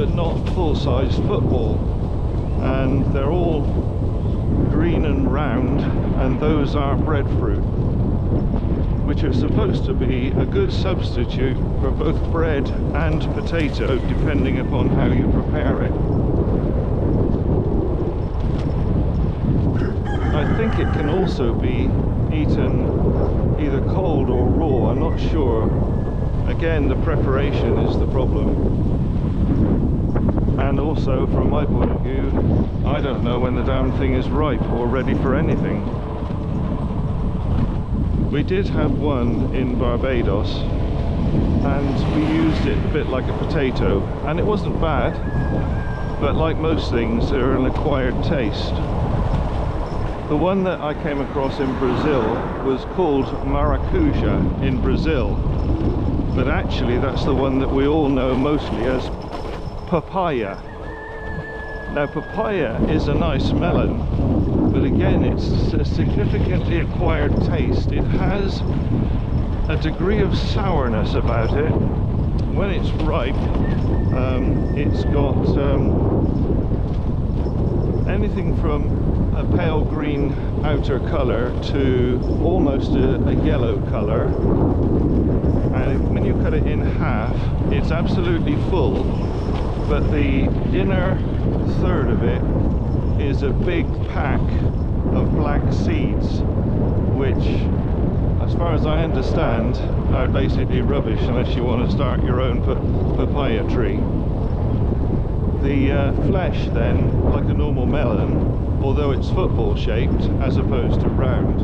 but not full-size football, and they're all green and round, and those are breadfruit, which are supposed to be a good substitute for both bread and potato, depending upon how you prepare it. I think it can also be eaten either cold or raw, I'm not sure. Again, the preparation is the problem. And also, from my point of view, I don't know when the damn thing is ripe or ready for anything. We did have one in Barbados, and we used it a bit like a potato, and it wasn't bad, but like most things, they're an acquired taste. The one that I came across in Brazil was called maracuja in Brazil, but actually that's the one that we all know mostly as papaya. Now, papaya is a nice melon, but again, it's a significantly acquired taste. It has a degree of sourness about it. When it's ripe, it's got anything from a pale green outer colour to almost a yellow colour, and when you cut it in half, it's absolutely full, but the inner third of it is a big pack of black seeds, which, as far as I understand, are basically rubbish unless you want to start your own papaya tree. The flesh then, like a normal melon, although it's football shaped as opposed to round,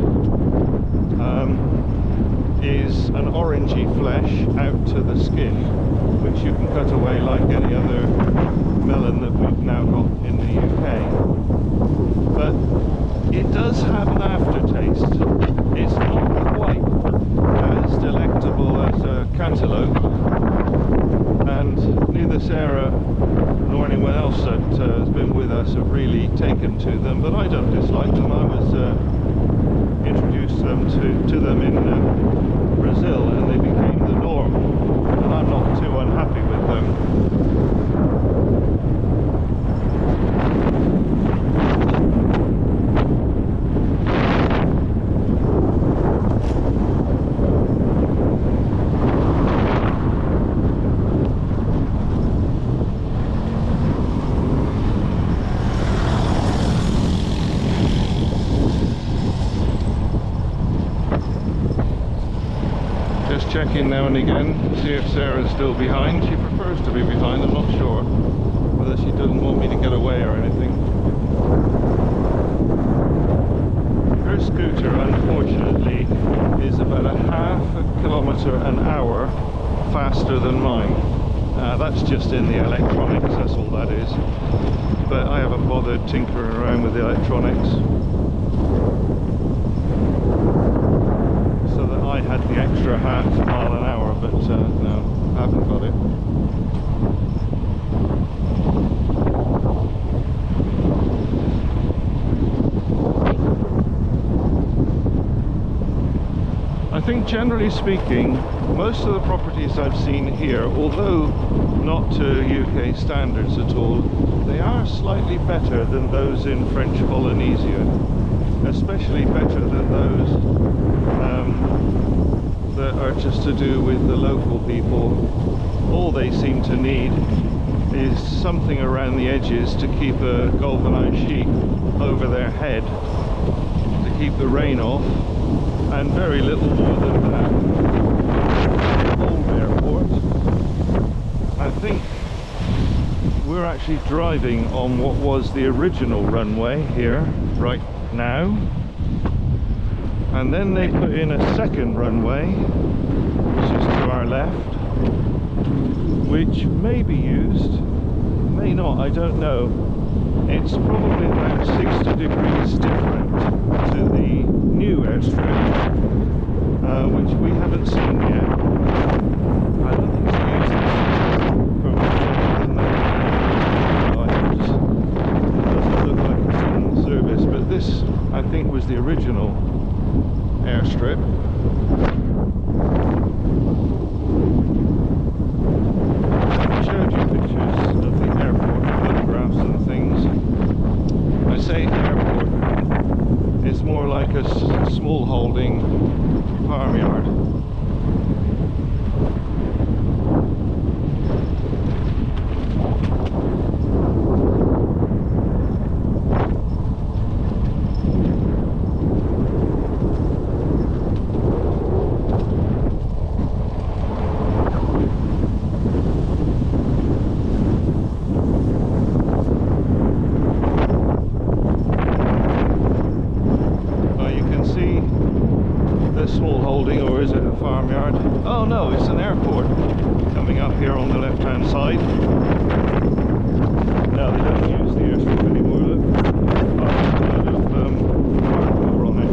is an orangey flesh out to the skin, which you can cut away like any other melon that we've now got in the UK. But it does have an aftertaste. It's not quite as delectable as a cantaloupe, and neither Sarah nor anyone else that has been with us have really taken to them, but I don't dislike them. I was introduced to them in Brazil, and they became the norm, and I'm not too unhappy with them. Check in now and again, see if Sarah's still behind. She prefers to be behind, I'm not sure whether she doesn't want me to get away or anything. Her scooter, unfortunately, is about a half a kilometre an hour faster than mine. That's just in the electronics, that's all that is. But I haven't bothered tinkering around with the electronics. I had the extra half mile an hour, but no, I haven't got it. I think generally speaking, most of the properties I've seen here, although not to UK standards at all, they are slightly better than those in French Polynesia, especially better than those that are just to do with the local people. All they seem to need is something around the edges to keep a galvanized sheet over their head to keep the rain off, and very little more than that. Old airport. I think we're actually driving on what was the original runway here right now. And then they put in a second runway, which is to our left, which may be used, may not, I don't know. It's probably about 60 degrees different to the new airstrip, which we haven't seen yet. I don't think it's used for much longer than that. It doesn't look like it's in service, but this, I think, was the original airstrip. I showed you pictures of the holding farmyard. Small holding, or is it a farmyard? Oh no, it's an airport coming up here on the left hand side. No, they don't use the airstrip anymore, look. Oh, there's a lot of hardcore on it.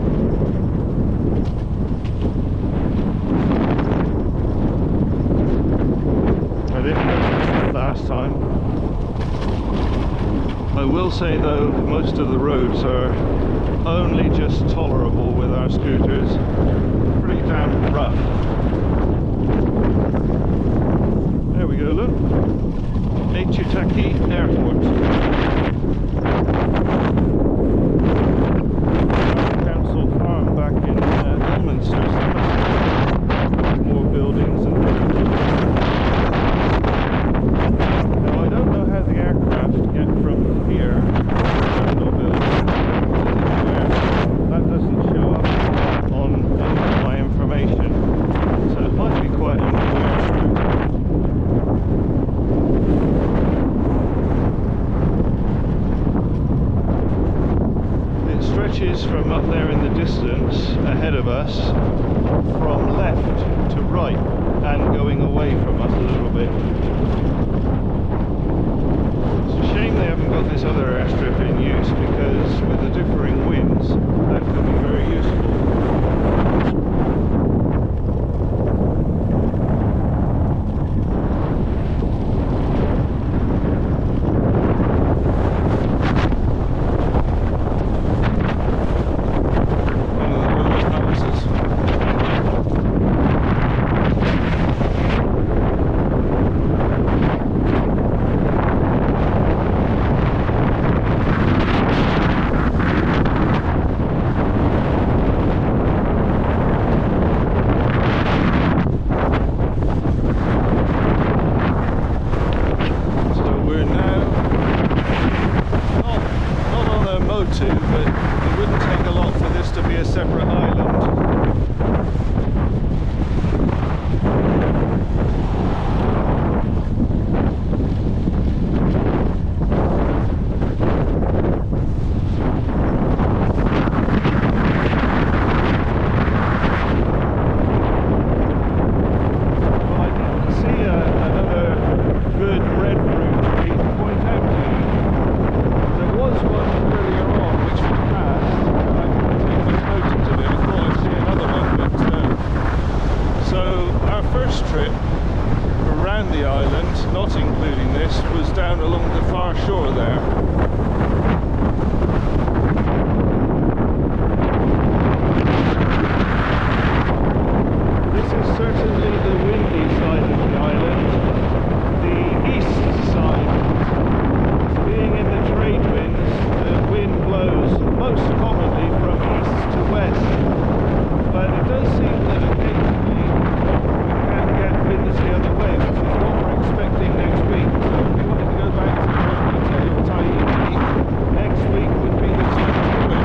I didn't notice that last time. I will say though, most of the roads are only just tolerable with our scooters. Pretty damn rough. There we go, look. Aitutaki Airport. Council farm back in Ilminster. More buildings and now I don't know how the aircraft get from here to the building. That doesn't show up on my information, so it might be quite a long airstrip. It stretches from up there in the distance ahead of us from left to right and going away from us a little bit. It's a shame they haven't got this other airstrip in use, because with the differing winds that could be very useful. But it wouldn't take a lot for this to be a separate island. Well, I didn't see another good breadfruit tree to point out to you. There was one earlier on which was passed. I didn't take much notice of it. I thought I'd see another one, but so our first trip around the island, not including this, was down along the far shore there. This is certainly the windy side of the island. The east side, being in the trade winds, the wind blows most commonly from east to west, but it does seem that occasionally we can get winds the other way, which is what we're expecting next week. So if we wanted to go back to Tahiti, next week would be the time to do it.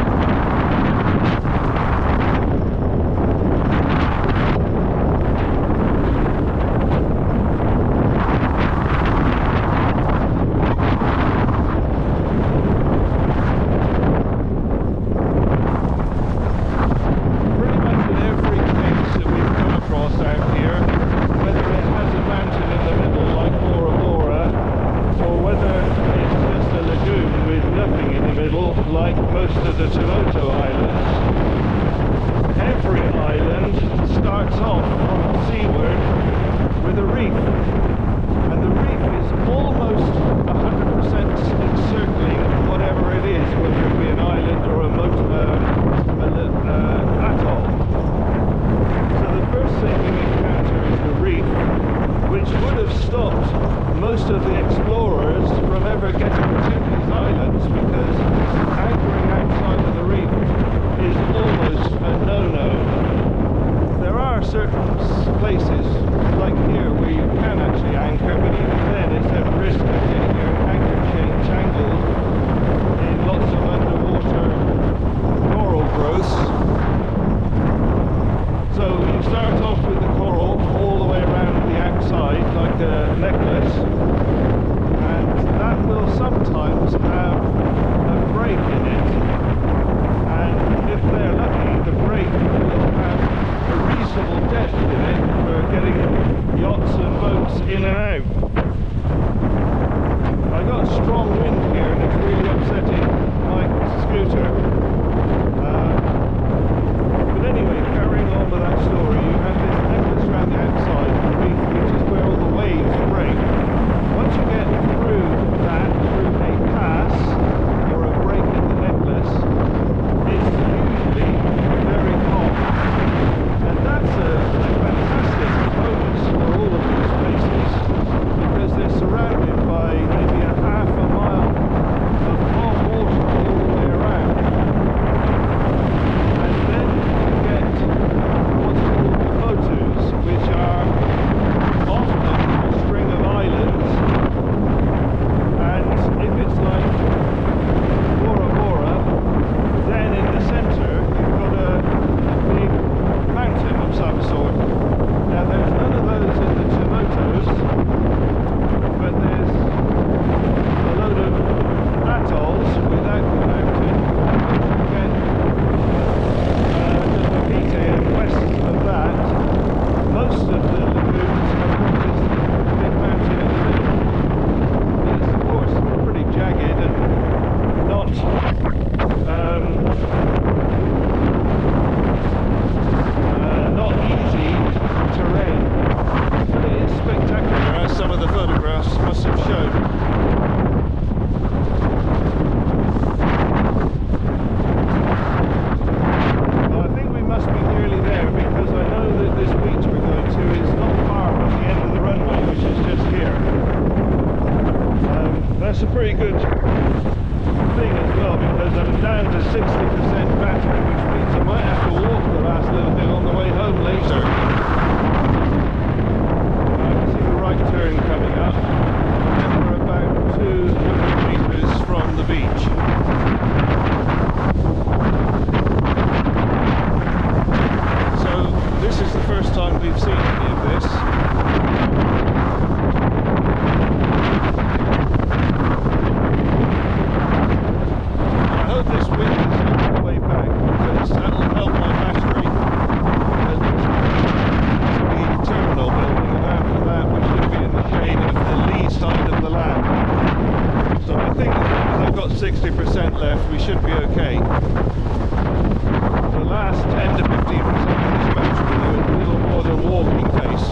Like most of the Toronto islands, every island starts off from seaward with a reef, and the reef is almost 100% encircling whatever it is, whether it be an island or an atoll. So the first thing you encounter is the reef, which would have stopped most of the explorers from ever getting to these islands, because anchoring outside of the reef strong wind here and it's really upsetting my scooter. But anyway, carrying on with that story, you have this necklace around the outside of the reef, which is where all the waves break. Once you get through that, through a pass or a break in the necklace, it's usually very hot. And that's a fantastic bonus for all of these places, because they're surrounded by maybe a half a mile of calm water all the way around. And then you get what's called the motus, which are often a string of islands. And if it's like Bora Bora, then in the centre you've got a big mountain of some sort. Now there's none of those in the Tumotos, but there's a load of atolls without the mountain, which you get just a and west of that. Most of the lagoons have got this big mountain in the middle. It's of course pretty jagged and not not easy terrain, but it is spectacular, as some of the photographs must have shown. Well, I think we must be nearly there, because I know that this beach we're going to is not far from the end of the runway, which is just here. That's a pretty good thing as well, because I'm down to 60% battery, which means I might have to walk the last little bit on the way home later. I can see the right turn coming up, and we're about 200 metres from the beach. So this is the first time we've seen any of this. This wind is on the way back, because that will help my battery. And there's the terminal building, and after that we should be in the shade of the lee side of the land. So I think as long as I've got 60% left, we should be okay. The last 10 to 15% of this battery is a little more than walking pace.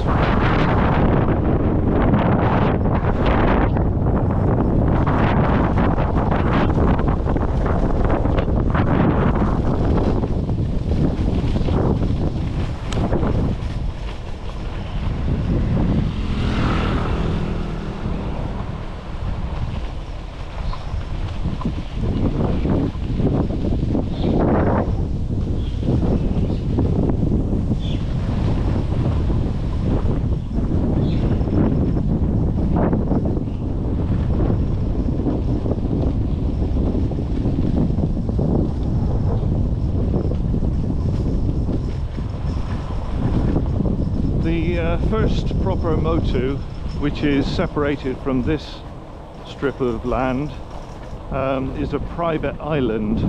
The first proper motu, which is separated from this strip of land, is a private island.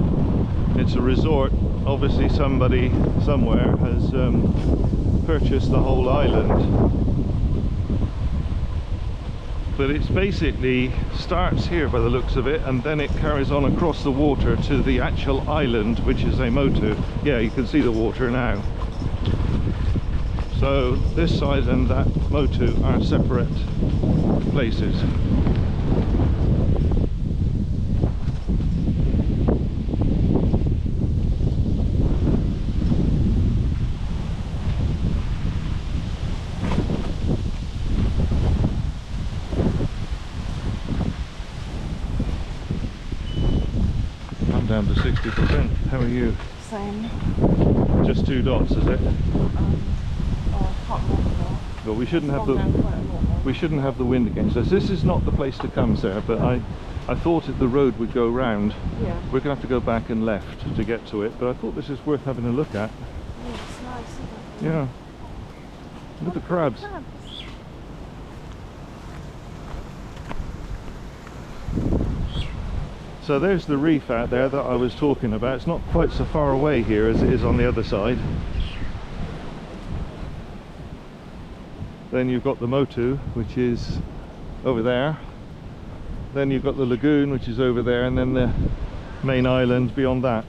It's a resort. Obviously somebody somewhere has purchased the whole island, but it's basically starts here by the looks of it, and then it carries on across the water to the actual island, which is a motu. Yeah, you can see the water now. So this side and that motu are separate places. I'm down to 60%. How are you? Same. Just 2 dots, is it? Can't remember. Well, we shouldn't have the wind against us. This is not the place to come, Sarah, but I thought the road would go round. Yeah. We're going to have to go back and left to get to it, but I thought this is worth having a look at. Yeah, it's nice, isn't it? Yeah. Look at the crabs. So there's the reef out there that I was talking about. It's not quite so far away here as it is on the other side. Then you've got the motu, which is over there, then you've got the lagoon, which is over there, and then the main island beyond that.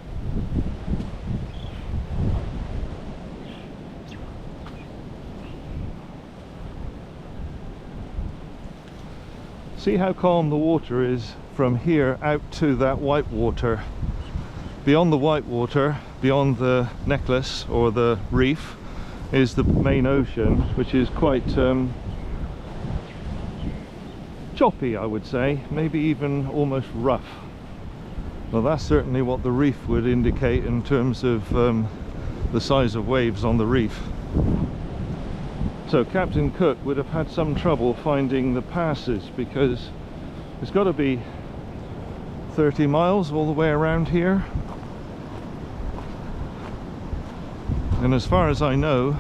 See how calm the water is from here out to that white water. Beyond the white water, beyond the necklace or the reef, is the main ocean, which is quite choppy, I would say, maybe even almost rough. Well, that's certainly what the reef would indicate in terms of the size of waves on the reef. So Captain Cook would have had some trouble finding the passes, because it's got to be 30 miles all the way around here. And as far as I know,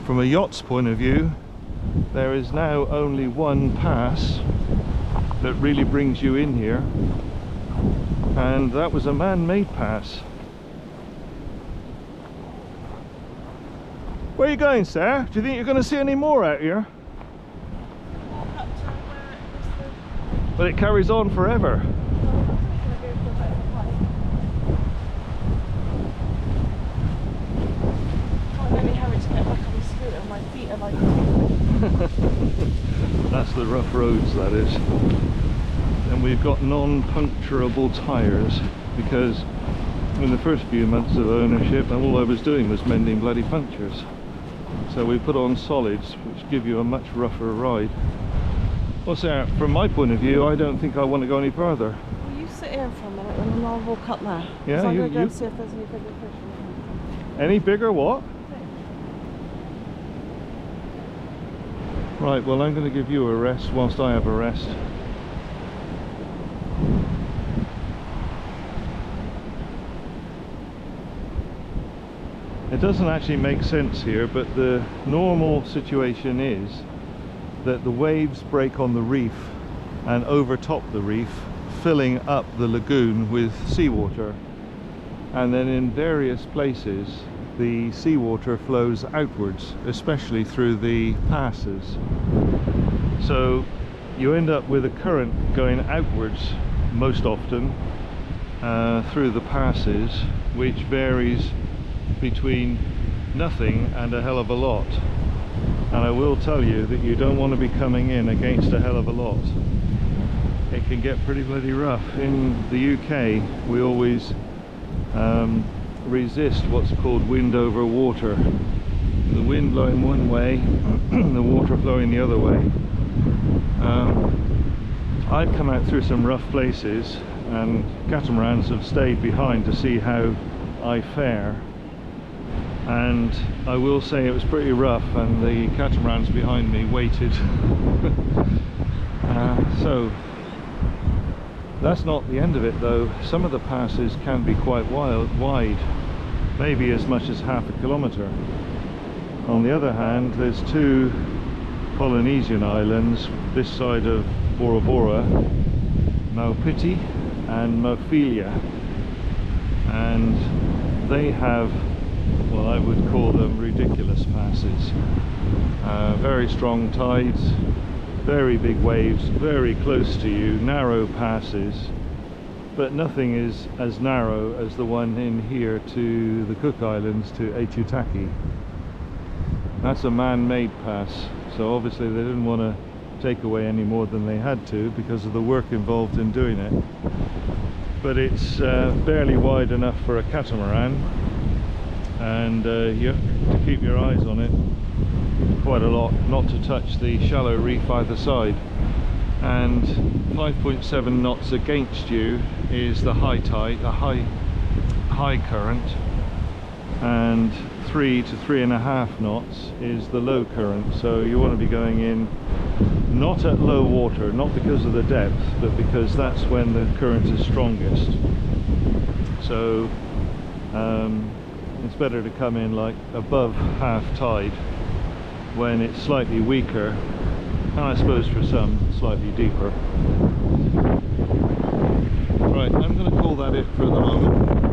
from a yacht's point of view, there is now only one pass that really brings you in here, and that was a man-made pass. Where are you going, sir? Do you think you're going to see any more out here? Walk up to where it was the... But it carries on forever. Let me hurry to get back on the scooter. My feet are like tingling. That's the rough roads, that is. And we've got non-puncturable tyres, because in the first few months of ownership all I was doing was mending bloody punctures. So we put on solids, which give you a much rougher ride. Well, sir, from my point of view, I don't think I want to go any further. Will you sit here for a minute and then I'll walk up there? Yeah, so I'm you- going to go you- and see if there's any bigger fish in there. Any bigger what? Right, well, I'm going to give you a rest whilst I have a rest. It doesn't actually make sense here, but the normal situation is that the waves break on the reef and overtop the reef, filling up the lagoon with seawater. And then in various places the seawater flows outwards, especially through the passes. So you end up with a current going outwards most often through the passes, which varies between nothing and a hell of a lot. And I will tell you that you don't want to be coming in against a hell of a lot. It can get pretty bloody rough. In the UK we always resist what's called wind over water. The wind blowing one way, the water flowing the other way. I've come out through some rough places, and catamarans have stayed behind to see how I fare. And I will say it was pretty rough, and the catamarans behind me waited. So that's not the end of it, though. Some of the passes can be quite wide, maybe as much as half a kilometre. On the other hand, there's two Polynesian islands this side of Bora Bora, Maupiti and Mophilia, and they have, well, I would call them ridiculous passes. Very strong tides, very big waves, very close to you, narrow passes, but nothing is as narrow as the one in here to the Cook Islands, to Aitutaki. That's a man-made pass, so obviously they didn't want to take away any more than they had to because of the work involved in doing it. But it's barely wide enough for a catamaran, and you have to keep your eyes on it quite a lot, not to touch the shallow reef either side. And 5.7 knots against you is the high tide, a high current, and 3 to 3.5 knots is the low current. So you want to be going in not at low water, not because of the depth, but because that's when the current is strongest. So it's better to come in like above half tide when it's slightly weaker, and I suppose for some slightly deeper. Right, I'm going to call that it for the moment.